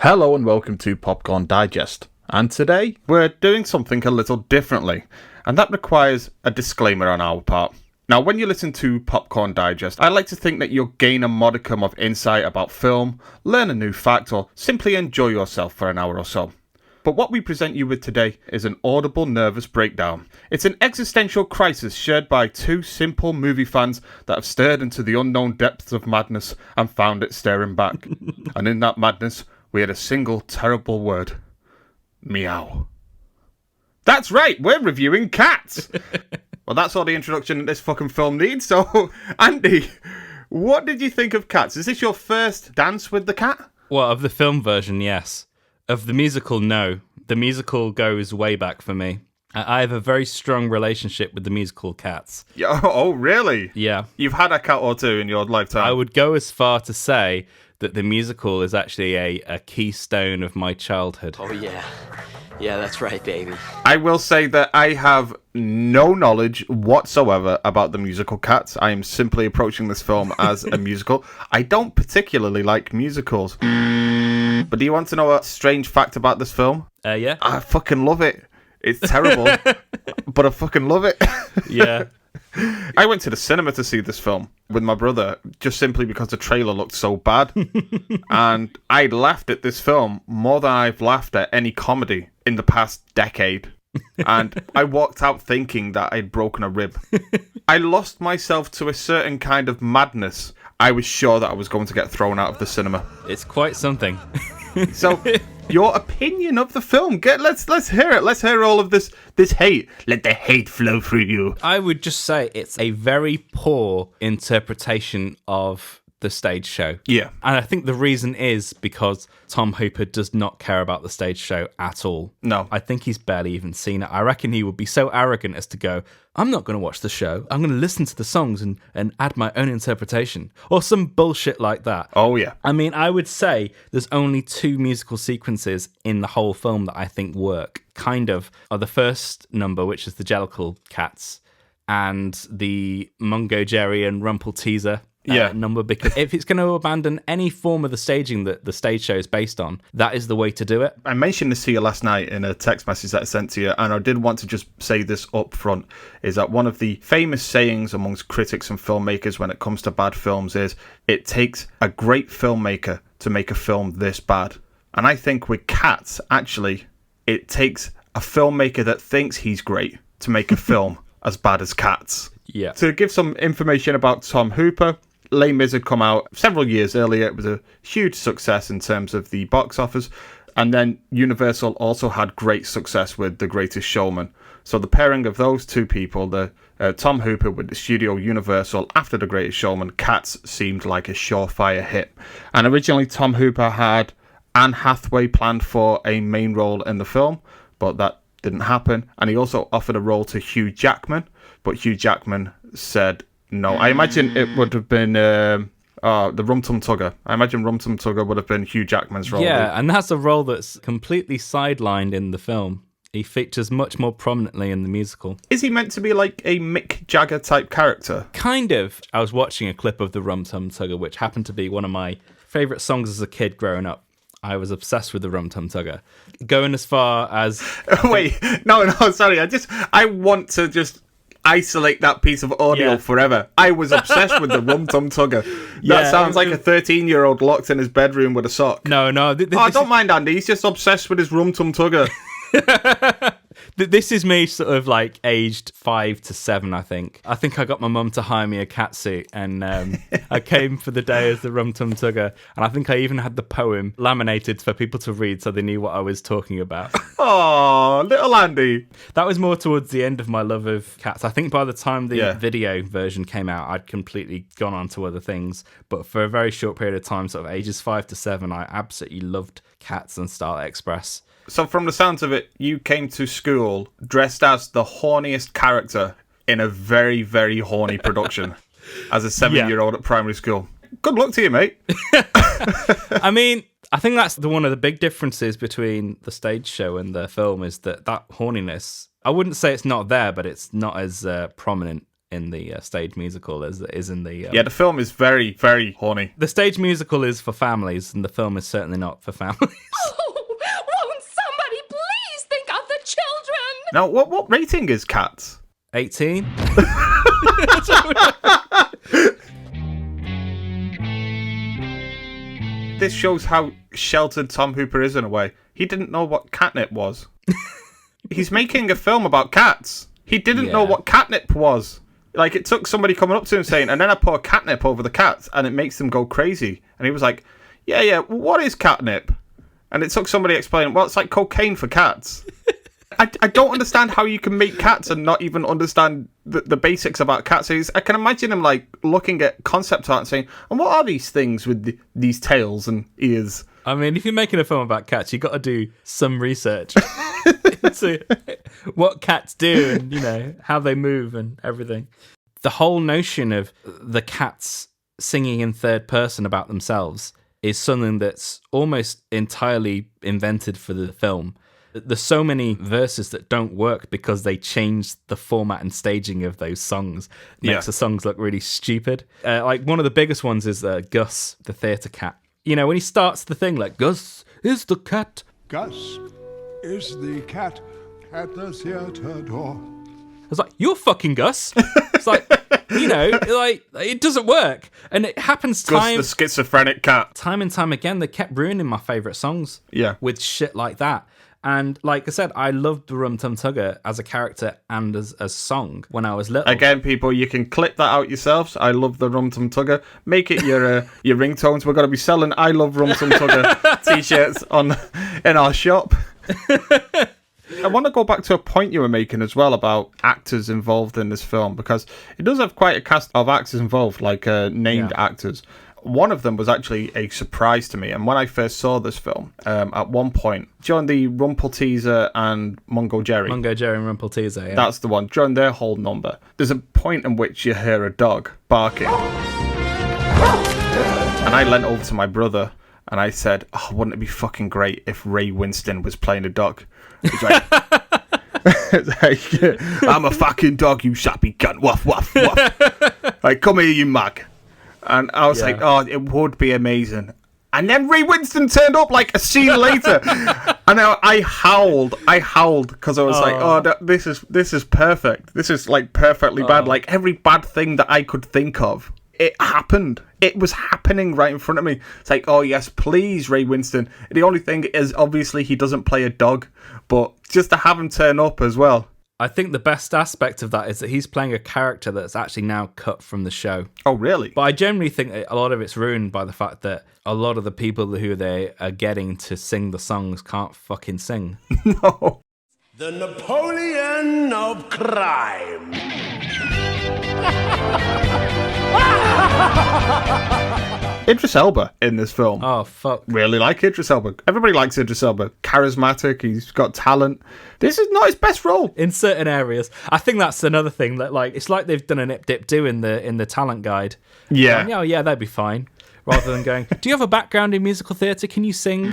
Hello and welcome to Popcorn Digest. And today we're doing something a little differently, and that requires a disclaimer on our part. Now, when you listen to Popcorn Digest, I like to think that you'll gain a modicum of insight about film, learn a new fact, or simply enjoy yourself for an hour or so. But what we present you with today is an audible nervous breakdown. It's an existential crisis shared by two simple movie fans that have stared into the unknown depths of madness and found it staring back. And in that madness, we had a single terrible word. Meow. That's right, we're reviewing Cats! Well, that's all the introduction this fucking film needs, so, Andy, what did you think of Cats? Is this your first dance with the cat? Well, of the film version, yes. Of the musical, no. The musical goes way back for me. I have a very strong relationship with the musical Cats. Oh, really? Yeah. You've had a cat or two in your lifetime? I would go as far to say that the musical is actually a keystone of my childhood. Oh, yeah. Yeah, that's right, baby. I will say that I have no knowledge whatsoever about the musical Cats. I am simply approaching this film as a musical. I don't particularly like musicals. But do you want to know a strange fact about this film? Yeah? I fucking love it. It's terrible, but I fucking love it. Yeah. I went to the cinema to see this film with my brother just simply because the trailer looked so bad. And I laughed at this film more than I've laughed at any comedy in the past decade. And I walked out thinking that I'd broken a rib. I lost myself to a certain kind of madness. I was sure that I was going to get thrown out of the cinema. It's quite something. So, your opinion of the film? Let's hear it. Let's hear all of this hate. Let the hate flow through you. I would just say it's a very poor interpretation of the stage show. Yeah. And I think the reason is because Tom Hooper does not care about the stage show at all. No. I think he's barely even seen it. I reckon he would be so arrogant as to go, I'm not going to watch the show. I'm going to listen to the songs and add my own interpretation. Or some bullshit like that. Oh, yeah. I mean, I would say there's only two musical sequences in the whole film that I think work. Kind of. Are the first number, which is the Jellicle Cats, and the Mungo Jerry and Rumpelteazer number, because if it's going to abandon any form of the staging that the stage show is based on, that is the way to do it. I mentioned this to you last night in a text message that I sent to you, and I did want to just say this up front, is that one of the famous sayings amongst critics and filmmakers when it comes to bad films is, it takes a great filmmaker to make a film this bad. And I think with Cats, actually, it takes a filmmaker that thinks he's great to make a film as bad as Cats. Yeah. To give some information about Tom Hooper, Les Mis had come out several years earlier. It was a huge success in terms of the box office. And then Universal also had great success with The Greatest Showman. So the pairing of those two people, Tom Hooper with the studio Universal after The Greatest Showman, Cats seemed like a surefire hit. And originally Tom Hooper had Anne Hathaway planned for a main role in the film, but that didn't happen. And he also offered a role to Hugh Jackman, but Hugh Jackman said no. I imagine it would have been the Rum Tum Tugger. I imagine Rum Tum Tugger would have been Hugh Jackman's role. Yeah, and that's a role that's completely sidelined in the film. He features much more prominently in the musical. Is he meant to be like a Mick Jagger type character? Kind of. I was watching a clip of the Rum Tum Tugger, which happened to be one of my favourite songs as a kid growing up. I was obsessed with the Rum Tum Tugger. Going as far as... Wait, no, sorry. I want to just isolate that piece of audio forever. I was obsessed with the Rum Tum Tugger. That sounds like a 13-year-old locked in his bedroom with a sock. No. Don't mind Andy. He's just obsessed with his Rum Tum Tugger. This is me sort of like aged 5 to 7, I think. I think I got my mum to hire me a cat suit, and I came for the day as the Rum Tum Tugger, and I think I even had the poem laminated for people to read so they knew what I was talking about. Oh, little Andy. That was more towards the end of my love of Cats. I think by the time the video version came out, I'd completely gone on to other things, but for a very short period of time, sort of ages 5 to 7, I absolutely loved Cats and Starlight Express. So from the sounds of it, you came to school dressed as the horniest character in a very, very horny production as a 7-year-old at primary school. Good luck to you, mate. I mean, I think that's one of the big differences between the stage show and the film is that horniness, I wouldn't say it's not there, but it's not as prominent in the stage musical as it is in the... Yeah, the film is very, very horny. The stage musical is for families, and the film is certainly not for families. Oh, won't somebody please think of the children? Now, what rating is Cats? 18? This shows how sheltered Tom Hooper is in a way. He didn't know what catnip was. He's making a film about cats. He didn't know what catnip was. Like, it took somebody coming up to him saying, and then I pour catnip over the cats, and it makes them go crazy. And he was like, yeah, what is catnip? And it took somebody explaining, well, it's like cocaine for cats. I don't understand how you can make cats and not even understand the basics about cats. I can imagine him, like, looking at concept art and saying, and what are these things with these tails and ears? I mean, if you're making a film about cats, you've got to do some research into what cats do and, you know, how they move and everything. The whole notion of the cats singing in third person about themselves is something that's almost entirely invented for the film. There's so many verses that don't work because they changed the format and staging of those songs. Makes the songs look really stupid. Like, one of the biggest ones is Gus, the theatre cat. You know, when he starts the thing, like, Gus is the cat. Gus is the cat at the theatre door. I was like, you're fucking Gus. It's like, you know, like, it doesn't work. And it happens Gus the schizophrenic cat. Time and time again. They kept ruining my favourite songs. Yeah. With shit like that. And like I said, I loved the Rum Tum Tugger as a character and as a song when I was little. Again, people, you can clip that out yourselves. I love the Rum Tum Tugger. Make it your ringtones. We're going to be selling I Love Rum Tum Tugger t-shirts in our shop. I want to go back to a point you were making as well about actors involved in this film, because it does have quite a cast of actors involved, like named actors. One of them was actually a surprise to me, and when I first saw this film, at one point, during the Rumpelteazer and Mungo Jerry and Rumpelteazer, yeah. That's the one. During their whole number, there's a point in which you hear a dog barking. And I leant over to my brother, and I said, oh, wouldn't it be fucking great if Ray Winston was playing a dog? He's like, I'm a fucking dog, you sappy cunt. Woof, woof, woof. Like, come here, you mug. And I was like, oh, it would be amazing. And then Ray Winston turned up like a scene later. And I howled because I was like, oh, this is perfect. This is like perfectly bad. Like every bad thing that I could think of, it happened. It was happening right in front of me. It's like, oh yes, please, Ray Winston. The only thing is, obviously, he doesn't play a dog, but just to have him turn up as well. I think the best aspect of that is that he's playing a character that's actually now cut from the show. Oh, really? But I generally think that a lot of it's ruined by the fact that a lot of the people who they are getting to sing the songs can't fucking sing. No. The Napoleon of crime. Idris Elba in this film. Oh, fuck. Really like Idris Elba. Everybody likes Idris Elba. Charismatic, he's got talent. This is not his best role. In certain areas. I think that's another thing that, like, it's like they've done an ip-dip-do in the talent guide. Yeah. Going, oh, yeah, that'd be fine. Rather than going, do you have a background in musical theatre? Can you sing?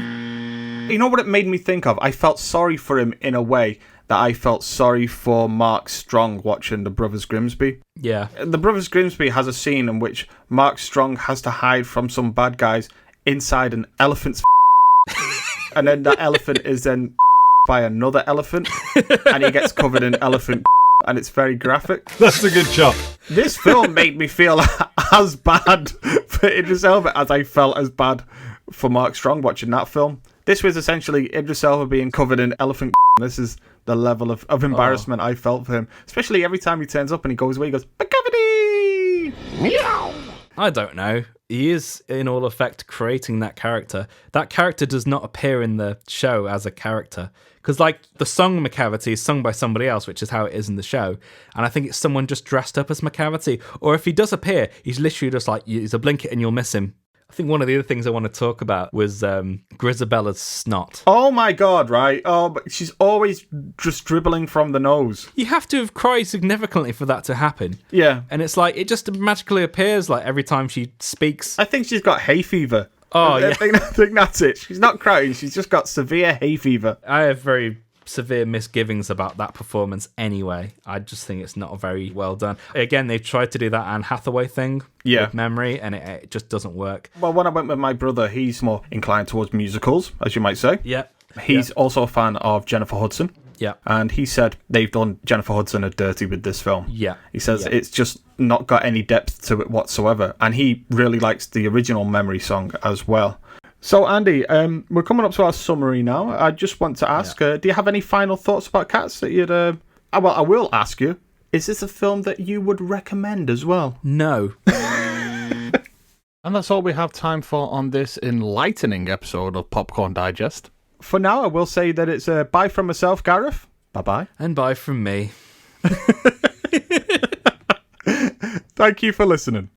You know what it made me think of? I felt sorry for him in a way that I felt sorry for Mark Strong watching The Brothers Grimsby. Yeah. The Brothers Grimsby has a scene in which Mark Strong has to hide from some bad guys inside an elephant's and then that elephant is then by another elephant and he gets covered in elephant and it's very graphic. That's a good shot. This film made me feel as bad for Idris Elba as I felt as bad for Mark Strong watching that film. This was essentially Idris Elba being covered in elephant. This is the level of embarrassment I felt for him. Especially every time he turns up and he goes away, he goes, "Bagavity!" Meow! I don't know. He is, in all effect, creating that character. That character does not appear in the show as a character. Because, like, the song McCavity is sung by somebody else, which is how it is in the show. And I think it's someone just dressed up as McCavity. Or if he does appear, he's literally just like, he's a blink it and you'll miss him. I think one of the other things I want to talk about was Grisabella's snot. Oh my god, right? Oh, but she's always just dribbling from the nose. You have to have cried significantly for that to happen. Yeah. And it's like, it just magically appears like every time she speaks. I think she's got hay fever. Oh, I think that's it. She's not crying, she's just got severe hay fever. I have very severe misgivings about that performance anyway. I just think it's not very well done. Again, they've tried to do that Anne Hathaway thing with memory, and it just doesn't work. Well, when I went with my brother, he's more inclined towards musicals, as you might say. Yeah. He's also a fan of Jennifer Hudson. Yeah. And he said they've done Jennifer Hudson a dirty with this film. Yeah. He says it's just not got any depth to it whatsoever. And he really likes the original Memory song as well. So, Andy, we're coming up to our summary now. I just want to ask, do you have any final thoughts about Cats that you'd... Well, I will ask you, is this a film that you would recommend as well? No. And that's all we have time for on this enlightening episode of Popcorn Digest. For now, I will say that it's a bye from myself, Gareth. Bye-bye. And bye from me. Thank you for listening.